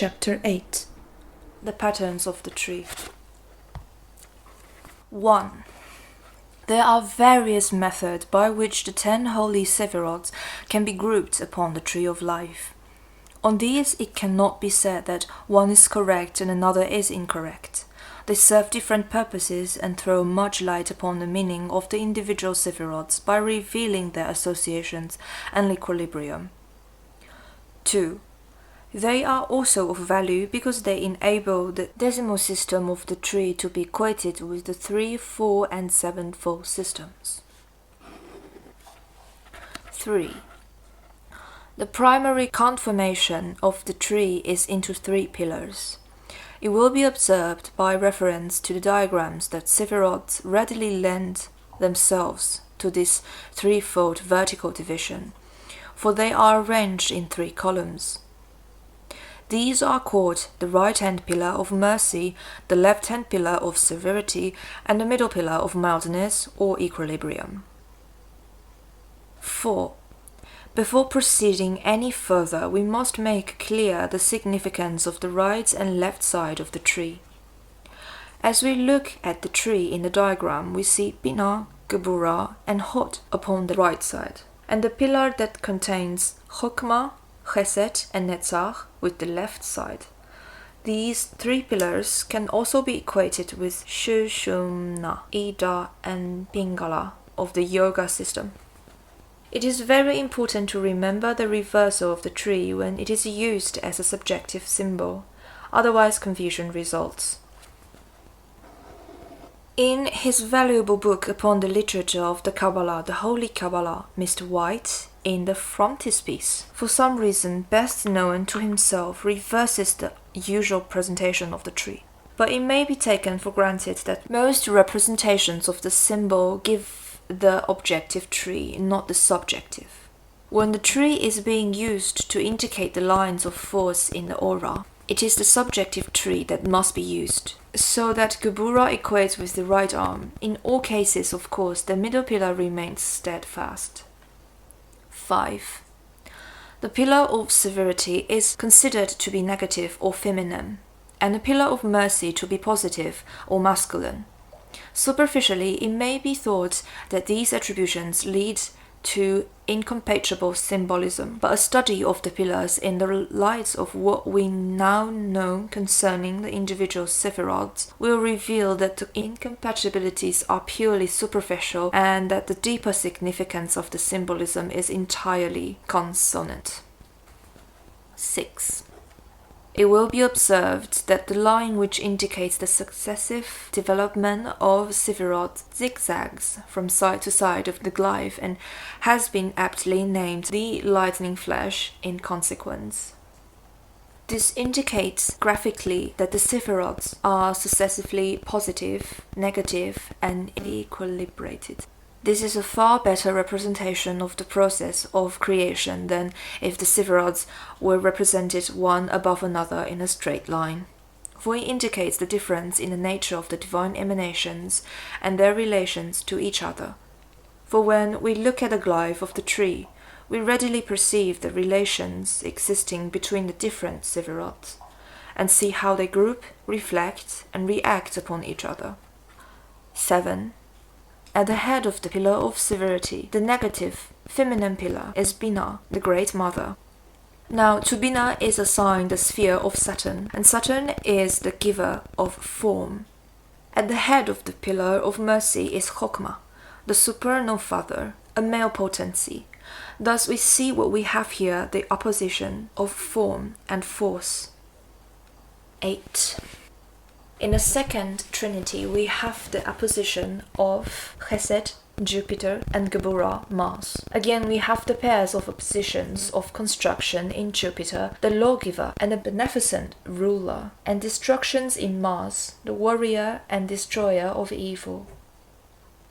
Chapter 8. The Patterns of the Tree. 1. There are various methods by which the 10 holy sephiroths can be grouped upon the Tree of Life. On these it cannot be said that one is correct and another is incorrect. They serve different purposes and throw much light upon the meaning of the individual sephiroths by revealing their associations and equilibrium. 2. They are also of value because they enable the decimal system of the tree to be equated with the 3, 4, and 7-fold systems. 3. The primary conformation of the tree is into 3 pillars. It will be observed by reference to the diagrams that sephiroths readily lend themselves to this threefold vertical division, for they are arranged in 3 columns. These are called the right-hand pillar of mercy, the left-hand pillar of severity, and the middle pillar of mildness or equilibrium. 4. Before proceeding any further, we must make clear the significance of the right and left side of the tree. As we look at the tree in the diagram, we see Bina, Qabalah, and Hod upon the right side, and the pillar that contains Chokmah, Chesed, and Netzach with the left side. These 3 pillars can also be equated with Shushumna, Ida, and Pingala of the yoga system. It is very important to remember the reversal of the tree when it is used as a subjective symbol, otherwise confusion results. In his valuable book upon the literature of the Qabalah, the Holy Qabalah, Mr. White, in the frontispiece, for some reason best known to himself, reverses the usual presentation of the tree. But it may be taken for granted that most representations of the symbol give the objective tree, not the subjective. When the tree is being used to indicate the lines of force in the aura, it is the subjective tree that must be used, so that Qabalah equates with the right arm. In all cases, of course, the middle pillar remains steadfast. 5. The pillar of severity is considered to be negative or feminine, and the pillar of mercy to be positive or masculine. Superficially, it may be thought that these attributions lead to incompatible symbolism, but a study of the pillars in the light of what we now know concerning the individual sephiroths will reveal that the incompatibilities are purely superficial and that the deeper significance of the symbolism is entirely consonant. 6. It will be observed that the line which indicates the successive development of Sephiroth zigzags from side to side of the glyph and has been aptly named the lightning flash in consequence. This indicates graphically that the Sephiroths are successively positive, negative, and equilibrated. This is a far better representation of the process of creation than if the Sephiroths were represented one above another in a straight line, for it indicates the difference in the nature of the divine emanations and their relations to each other. For when we look at the glyph of the tree, we readily perceive the relations existing between the different Sephiroths, and see how they group, reflect, and react upon each other. 7. At the head of the pillar of severity, the negative, feminine pillar is Bina, the Great Mother. Now, to Bina is assigned the sphere of Saturn, and Saturn is the giver of form. At the head of the pillar of mercy is Chokmah, the supernal father, a male potency. Thus we see what we have here, the opposition of form and force. 8. In the second trinity, we have the opposition of Chesed, Jupiter, and Qabalah, Mars. Again, we have the pairs of oppositions of construction in Jupiter, the lawgiver and the beneficent ruler, and destructions in Mars, the warrior and destroyer of evil.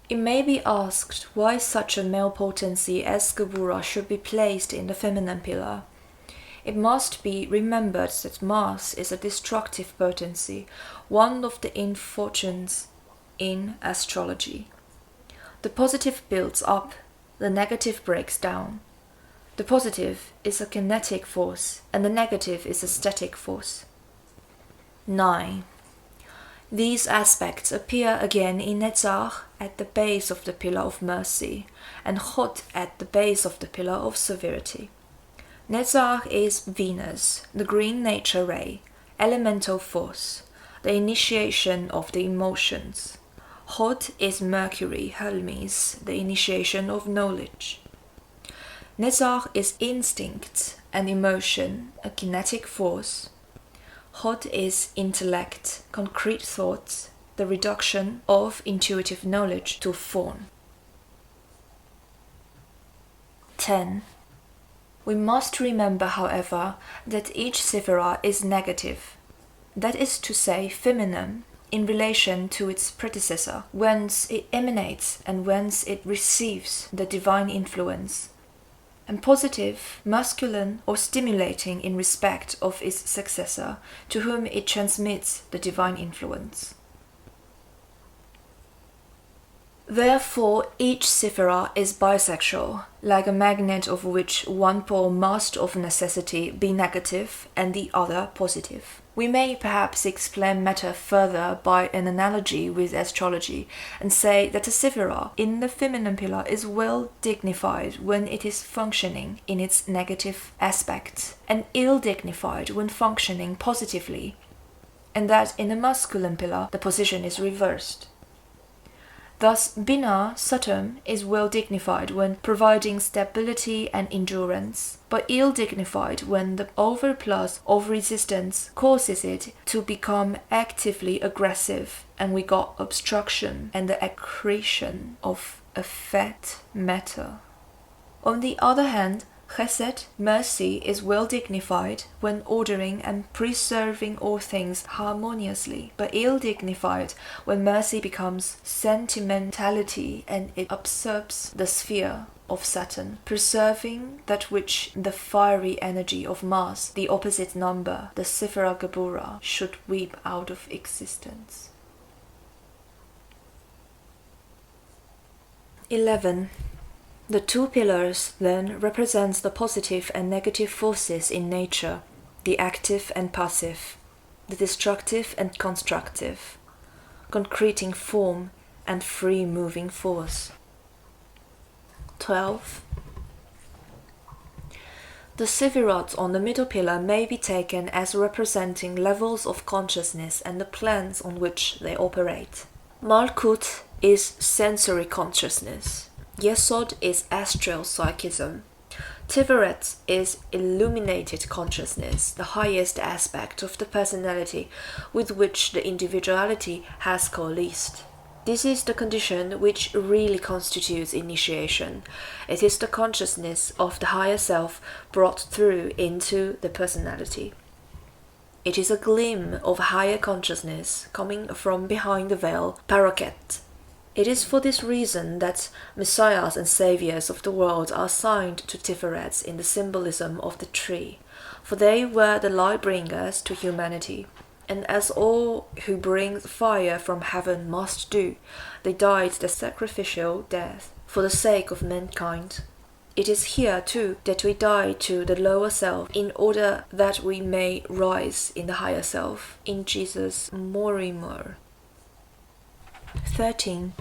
It may be asked why such a male potency as Qabalah should be placed in the feminine pillar. It must be remembered that Mars is a destructive potency, one of the infortunes in astrology. The positive builds up, the negative breaks down. The positive is a kinetic force, and the negative is a static force. 9. These aspects appear again in Netzach at the base of the pillar of mercy, and Chod at the base of the pillar of severity. Netzach is Venus, the green nature ray, elemental force, the initiation of the emotions. Chod is Mercury, Hermes, the initiation of knowledge. Netzach is instinct and emotion, a kinetic force. Chod is intellect, concrete thoughts, the reduction of intuitive knowledge to form. 10. We must remember, however, that each sephira is negative, that is to say, feminine, in relation to its predecessor, whence it emanates and whence it receives the divine influence, and positive, masculine, or stimulating in respect of its successor, to whom it transmits the divine influence. Therefore, each sephira is bisexual, like a magnet of which one pole must of necessity be negative and the other positive. We may perhaps explain matter further by an analogy with astrology, and say that a sephira in the feminine pillar is well dignified when it is functioning in its negative aspects, and ill dignified when functioning positively, and that in the masculine pillar the position is reversed. Thus, Bina Saturn is well dignified when providing stability and endurance, but ill dignified when the overplus of resistance causes it to become actively aggressive, and we got obstruction and the accretion of a fat matter. On the other hand, Chesed, mercy, is well dignified when ordering and preserving all things harmoniously, but ill dignified when mercy becomes sentimentality and it usurps the sphere of Saturn, preserving that which the fiery energy of Mars, the opposite number, the Sephira Gebura, should weep out of existence. 11. The two pillars, then, represent the positive and negative forces in nature, the active and passive, the destructive and constructive, concreting form and free-moving force. 12. The sephirots on the middle pillar may be taken as representing levels of consciousness and the planes on which they operate. Malkut is sensory consciousness. Yesod is astral psychism. Tiferet is illuminated consciousness, the highest aspect of the personality with which the individuality has coalesced. This is the condition which really constitutes initiation. It is the consciousness of the higher self brought through into the personality. It is a gleam of higher consciousness coming from behind the veil, paroket. It is for this reason that messiahs and saviors of the world are assigned to Tiferets in the symbolism of the tree, for they were the light bringers to humanity, and as all who bring fire from heaven must do, they died the sacrificial death for the sake of mankind. It is here, too, that we die to the lower self in order that we may rise in the higher self, in Jesus Morimur. 13.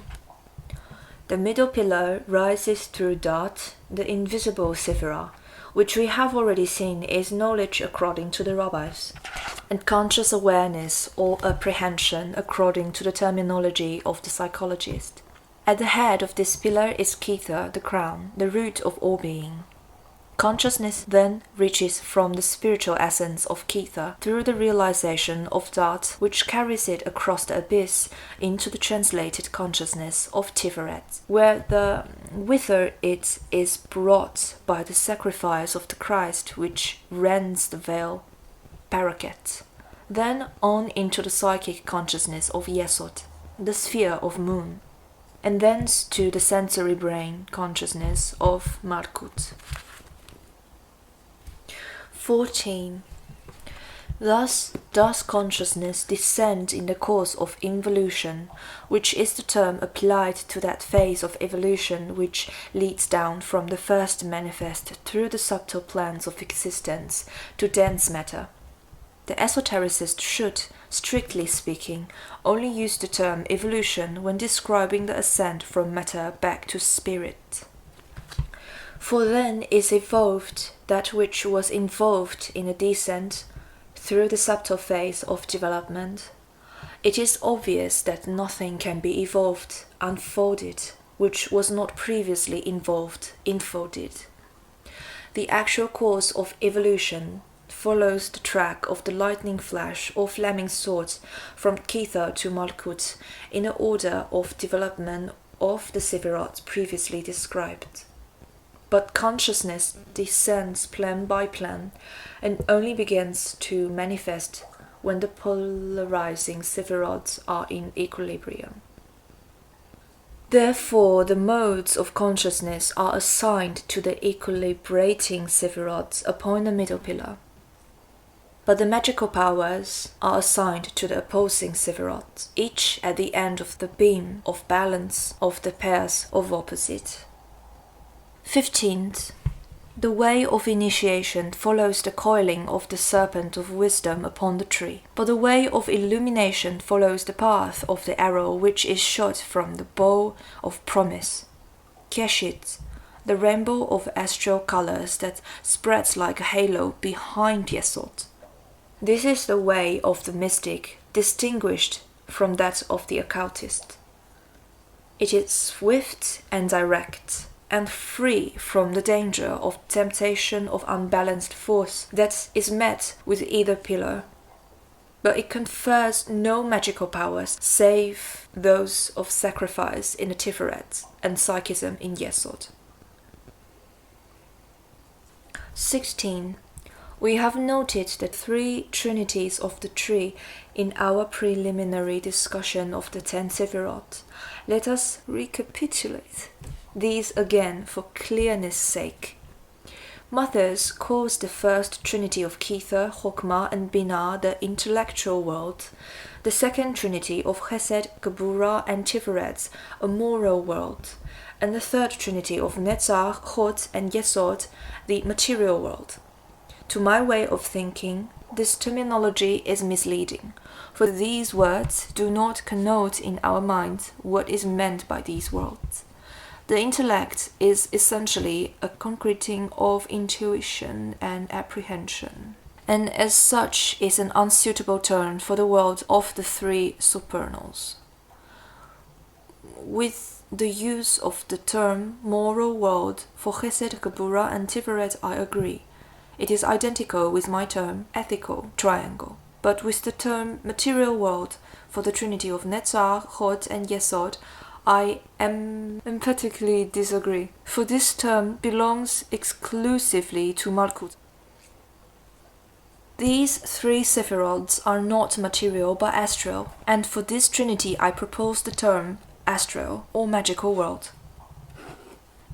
The middle pillar rises through Dot, the invisible Sephira, which we have already seen is knowledge according to the rabbis, and conscious awareness or apprehension according to the terminology of the psychologist. At the head of this pillar is Kether, the crown, the root of all being. Consciousness then reaches from the spiritual essence of Kether through the realization of Dot, which carries it across the abyss into the translated consciousness of Tiferet, whither it is brought by the sacrifice of the Christ which rends the veil, paroket. Then on into the psychic consciousness of Yesod, the sphere of Moon, and thence to the sensory brain consciousness of Malkut. 14. Thus does consciousness descend in the course of involution, which is the term applied to that phase of evolution which leads down from the first manifest through the subtle plans of existence to dense matter. The esotericist should, strictly speaking, only use the term evolution when describing the ascent from matter back to spirit. For then is evolved that which was involved in a descent through the subtle phase of development. It is obvious that nothing can be evolved, unfolded, which was not previously involved, infolded. The actual course of evolution follows the track of the lightning flash or flaming sword from Kether to Malkut in the order of development of the Sephirot previously described. But consciousness descends plan by plan and only begins to manifest when the polarizing Sephirots are in equilibrium. Therefore, the modes of consciousness are assigned to the equilibrating Sephirots upon the middle pillar. But the magical powers are assigned to the opposing Sephirots, each at the end of the beam of balance of the pairs of opposite. 15th. The way of initiation follows the coiling of the serpent of wisdom upon the tree, but the way of illumination follows the path of the arrow which is shot from the bow of promise. Keshit, the rainbow of astral colors that spreads like a halo behind Yesod. This is the way of the mystic, distinguished from that of the occultist. It is swift and direct, and free from the danger of temptation of unbalanced force that is met with either pillar. But it confers no magical powers save those of sacrifice in the Tiferet and psychism in Yesod. 16. We have noted the three trinities of the tree in our preliminary discussion of the 10 Sephirot. Let us recapitulate these again for clearness' sake. Mathers calls the first trinity of Kether, Chokmah, and Binah the intellectual world, the second trinity of Chesed, Geburah, and Tiferet a moral world, and the third trinity of Netzach, Chod, and Yesod the material world. To my way of thinking, this terminology is misleading, for these words do not connote in our minds what is meant by these worlds. The intellect is essentially a concreting of intuition and apprehension, and as such is an unsuitable term for the world of the three supernals. With the use of the term moral world for Chesed, Geburah, and Tiferet I agree. It is identical with my term ethical triangle. But with the term material world for the trinity of Netzach, Chod, and Yesod, I emphatically disagree, for this term belongs exclusively to Malkut. These three Sephirots are not material but astral, and for this trinity I propose the term astral or magical world.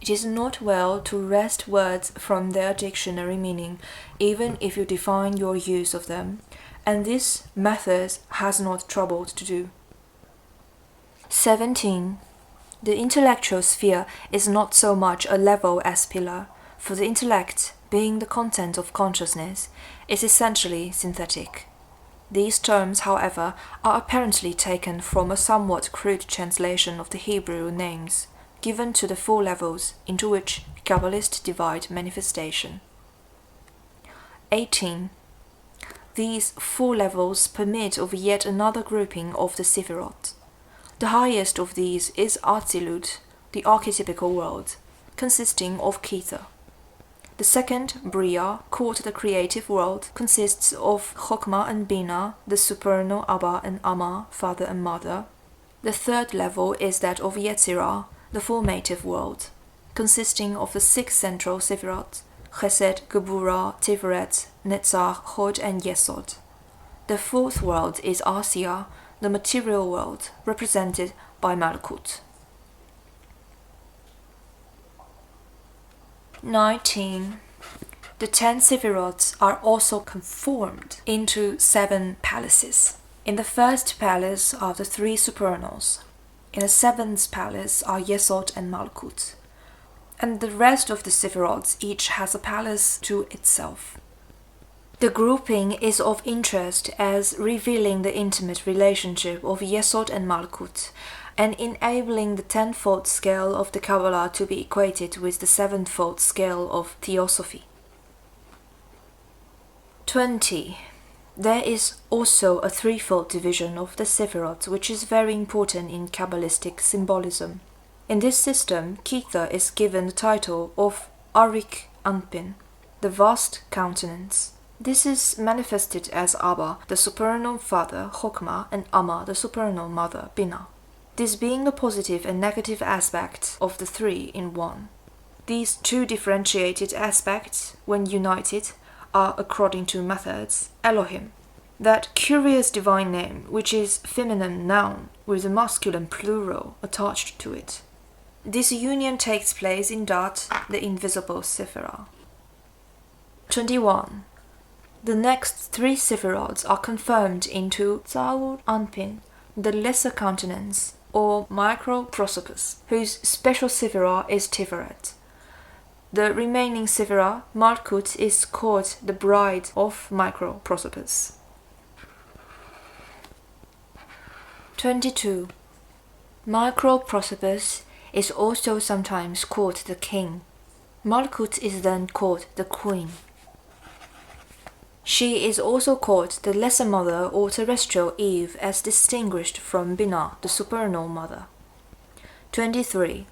It is not well to wrest words from their dictionary meaning, even if you define your use of them, and this Mathers has not troubled to do. 17. The intellectual sphere is not so much a level as pillar, for the intellect, being the content of consciousness, is essentially synthetic. These terms, however, are apparently taken from a somewhat crude translation of the Hebrew names, given to the four levels into which Kabbalists divide manifestation. 18. These four levels permit of yet another grouping of the Sephirot. The highest of these is Atzilut, the archetypical world, consisting of Kether. The second, Bria, called the creative world, consists of Chokmah and Binah, the supernal Abba and Amma, father and mother. The third level is that of Yetzirah, the formative world, consisting of the six central Sephirot, Chesed, Geburah, Tiferet, Netzach, Chod, and Yesod. The fourth world is Asiya, the material world, represented by Malkut. 19. The 10 Sephiroths are also conformed into 7 palaces. In the first palace are the 3 supernals. In the 7th palace are Yesod and Malkut. And the rest of the Sephiroths each has a palace to itself. The grouping is of interest as revealing the intimate relationship of Yesod and Malkut, and enabling the 10-fold scale of the Qabalah to be equated with the 7-fold scale of Theosophy. 20. There is also a 3-fold division of the Sephiroth, which is very important in Kabbalistic symbolism. In this system, Kether is given the title of Arik Anpin, the vast countenance. This is manifested as Abba, the supernal father, Chokmah, and Amma, the supernal mother, Binah. This being the positive and negative aspects of the 3 in one. These 2 differentiated aspects, when united, are, according to methods, Elohim, that curious divine name which is feminine noun with a masculine plural attached to it. This union takes place in Dat, the invisible Sephirah. 21. The next 3 Sephiroths are confirmed into Zaur Anpin, the lesser countenance, or micro-prosopis, whose special Sephirah is Tiferet. The remaining Sephirah, Malkut, is called the bride of micro-prosopis. 22. Micro-prosopis is also sometimes called the king. Malkut is then called the queen. She is also called the lesser mother or terrestrial Eve, as distinguished from Binah, the supernal mother. 23.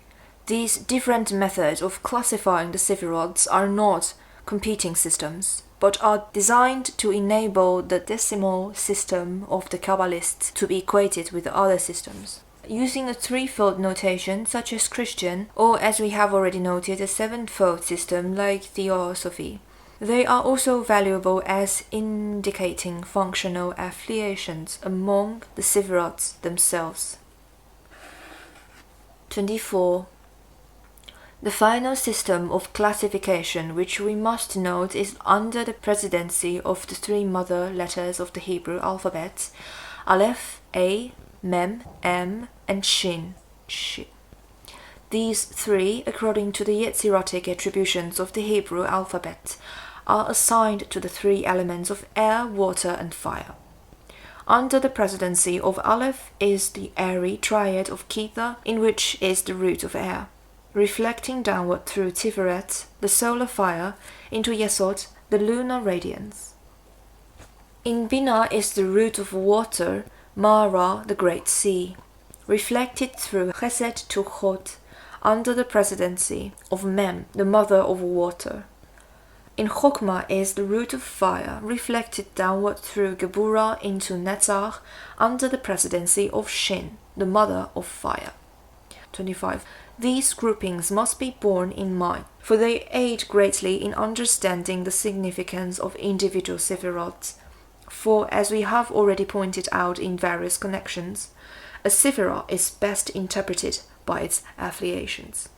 These different methods of classifying the Sephiroths are not competing systems, but are designed to enable the decimal system of the Kabbalists to be equated with other systems. Using a 3-fold notation such as Christian, or as we have already noted, a 7-fold system like Theosophy, they are also valuable as indicating functional affiliations among the Sephiroths themselves. 24. The final system of classification which we must note is under the presidency of the 3 mother letters of the Hebrew alphabet, Aleph, A, Mem, M, and Shin. These 3, according to the Yetzirotic attributions of the Hebrew alphabet, are assigned to the 3 elements of air, water, and fire. Under the presidency of Aleph is the airy triad of Kether, in which is the root of air, reflecting downward through Tiferet, the solar fire, into Yesod, the lunar radiance. In Binah is the root of water, Mara, the great sea, reflected through Chesed to Chod, under the presidency of Mem, the mother of water. In Chokmah is the root of fire, reflected downward through Geburah into Netzach, under the presidency of Shin, the mother of fire. 25. These groupings must be borne in mind, for they aid greatly in understanding the significance of individual Sephiroths. For, as we have already pointed out in various connections, a Sephirah is best interpreted by its affiliations.